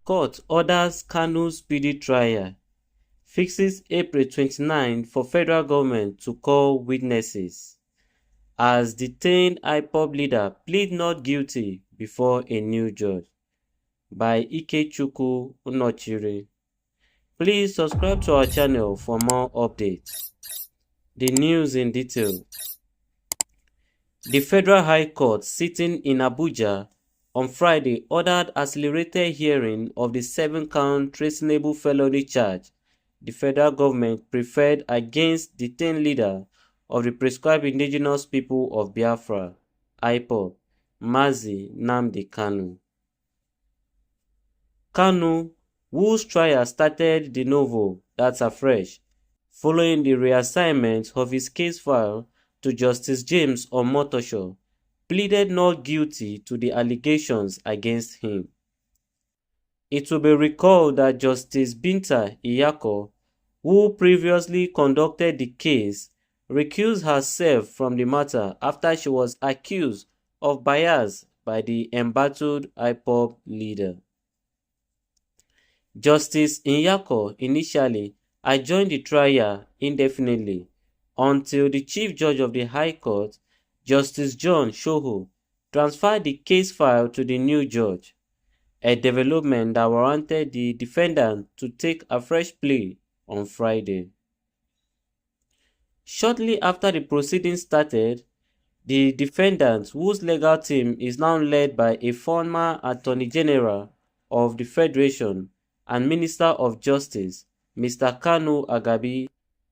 Court orders Kanu's speedy trial. Fixes April 29 for federal government to call witnesses. As detained IPOB leader plead not guilty before a new judge. By Ikechukwu Unochiri. Please subscribe to our channel for more updates. The news in detail. The Federal High Court sitting in Abuja on Friday ordered accelerated hearing of the 7-count treasonable felony charge the federal government preferred against detained leader of the prescribed Indigenous People of Biafra, IPOB, Mazi Nnamdi Kanu. Kanu, whose trial started de novo, that's afresh, following the reassignment of his case file to Justice James Omotosho, pleaded not guilty to the allegations against him. It will be recalled that Justice Binta Iyako, who previously conducted the case, recused herself from the matter after she was accused of bias by the embattled IPOB leader. Justice Iyako initially adjourned the trial indefinitely until the Chief Judge of the High Court, Justice John Shoho, transferred the case file to the new judge, a development that warranted the defendant to take a fresh plea on Friday. Shortly after the proceedings started, the defendant, whose legal team is now led by a former Attorney General of the Federation and Minister of Justice, Mr. Kanu Agabi,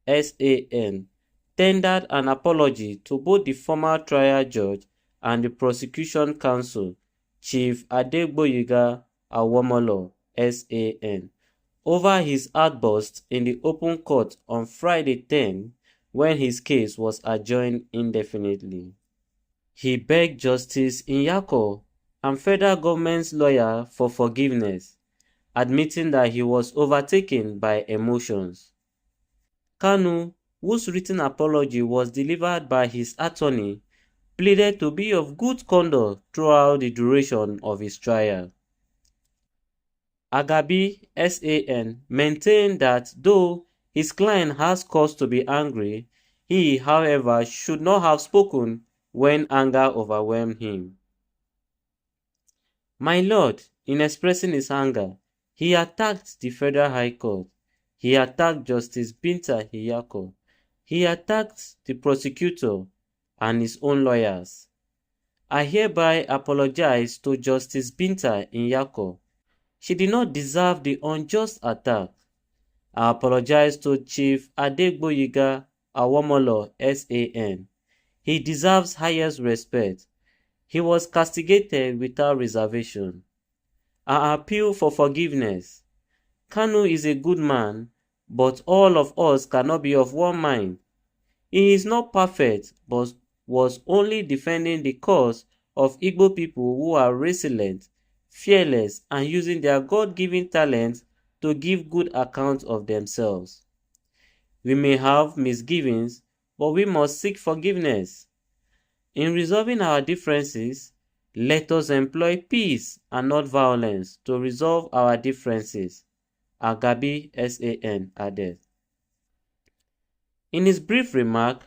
SAN, tendered an apology to both the former trial judge and the prosecution counsel, Chief Adegboyega Awomolo, SAN, over his outburst in the open court on Friday 10 when his case was adjourned indefinitely. He begged Justice Iyako and federal government's lawyer for forgiveness, admitting that he was overtaken by emotions. Kanu, whose written apology was delivered by his attorney, pleaded to be of good conduct throughout the duration of his trial. Agabi, SAN, maintained that though his client has cause to be angry, he, however, should not have spoken when anger overwhelmed him. My lord, in expressing his anger, he attacked the Federal High Court. He attacked Justice Binta Iyako. He attacked the prosecutor and his own lawyers. I hereby apologize to Justice Binta Iyako. She did not deserve the unjust attack. I apologize to Chief Adegboyega Awomolo, SAN. He deserves highest respect. He was castigated without reservation. I appeal for forgiveness. Kanu is a good man, but all of us cannot be of one mind. He is not perfect, but was only defending the cause of Igbo people who are resilient, fearless, and using their God-given talents to give good account of themselves. We may have misgivings, but we must seek forgiveness. In resolving our differences, let us employ peace and not violence to resolve our differences, Agabi, SAN, added. In his brief remark,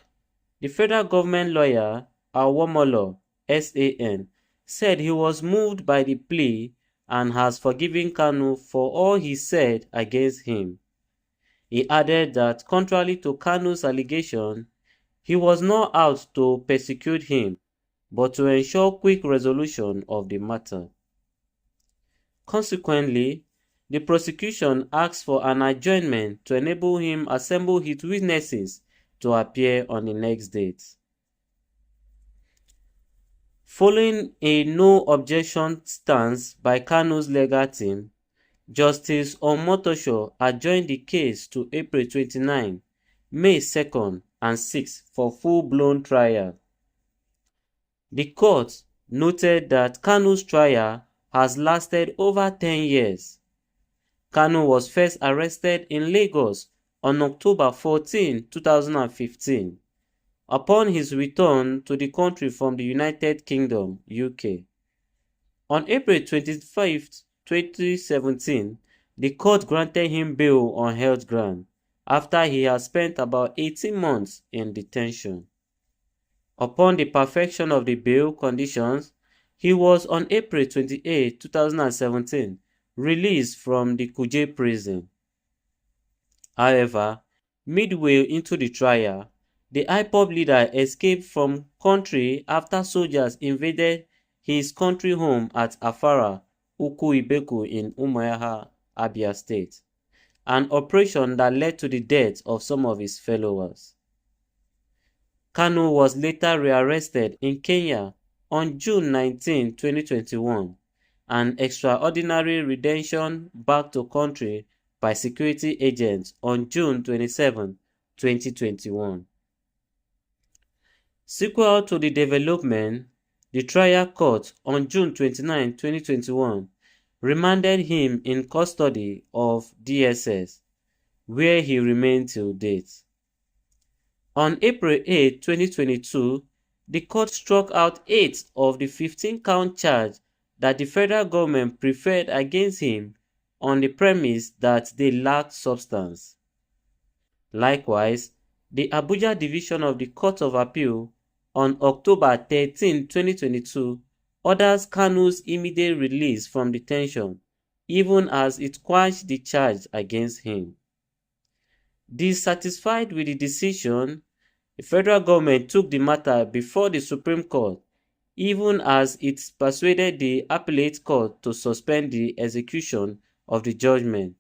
the federal government lawyer, Awomolo, SAN, said he was moved by the plea and has forgiven Kanu for all he said against him. He added that, contrary to Kanu's allegation, he was not out to persecute him, but to ensure quick resolution of the matter. Consequently, the prosecution asked for an adjournment to enable him assemble his witnesses to appear on the next date. Following a no objection stance by Kanu's legal team, Justice Omotosho adjourned the case to April 29, May 2nd and 6th for full-blown trial. The court noted that Kanu's trial has lasted over 10 years. Kanu was first arrested in Lagos on October 14, 2015, upon his return to the country from the United Kingdom, UK. On April 25, 2017, the court granted him bail on health grounds after he had spent about 18 months in detention. Upon the perfection of the bail conditions, he was on April 28, 2017, released from the Kuje prison. However, midway into the trial, the IPOB leader escaped from country after soldiers invaded his country home at Afara, Uku Ibeku in Umuahia, Abia State, an operation that led to the death of some of his followers. Kanu was later rearrested in Kenya on June 19, 2021, and extraordinary redemption back to country by security agents on June 27, 2021. Sequel to the development, the trial court on June 29, 2021 remanded him in custody of DSS, where he remained till date. On April 8, 2022, the court struck out 8 of the 15-count charge that the federal government preferred against him on the premise that they lacked substance. Likewise, the Abuja Division of the Court of Appeal on October 13, 2022, orders Kanu's immediate release from detention, even as it quashed the charge against him. Dissatisfied with the decision, the federal government took the matter before the Supreme Court, even as it persuaded the appellate court to suspend the execution of the judgment,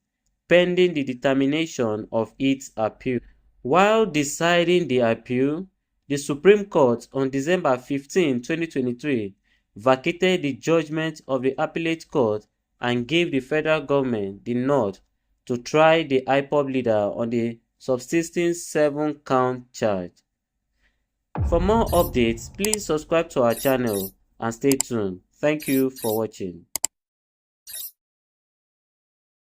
pending the determination of its appeal. While deciding the appeal, the Supreme Court on December 15, 2023, vacated the judgment of the appellate court and gave the federal government the nod to try the IPOB leader on the subsisting 7-count charge. For more updates, please subscribe to our channel and stay tuned. Thank you for watching.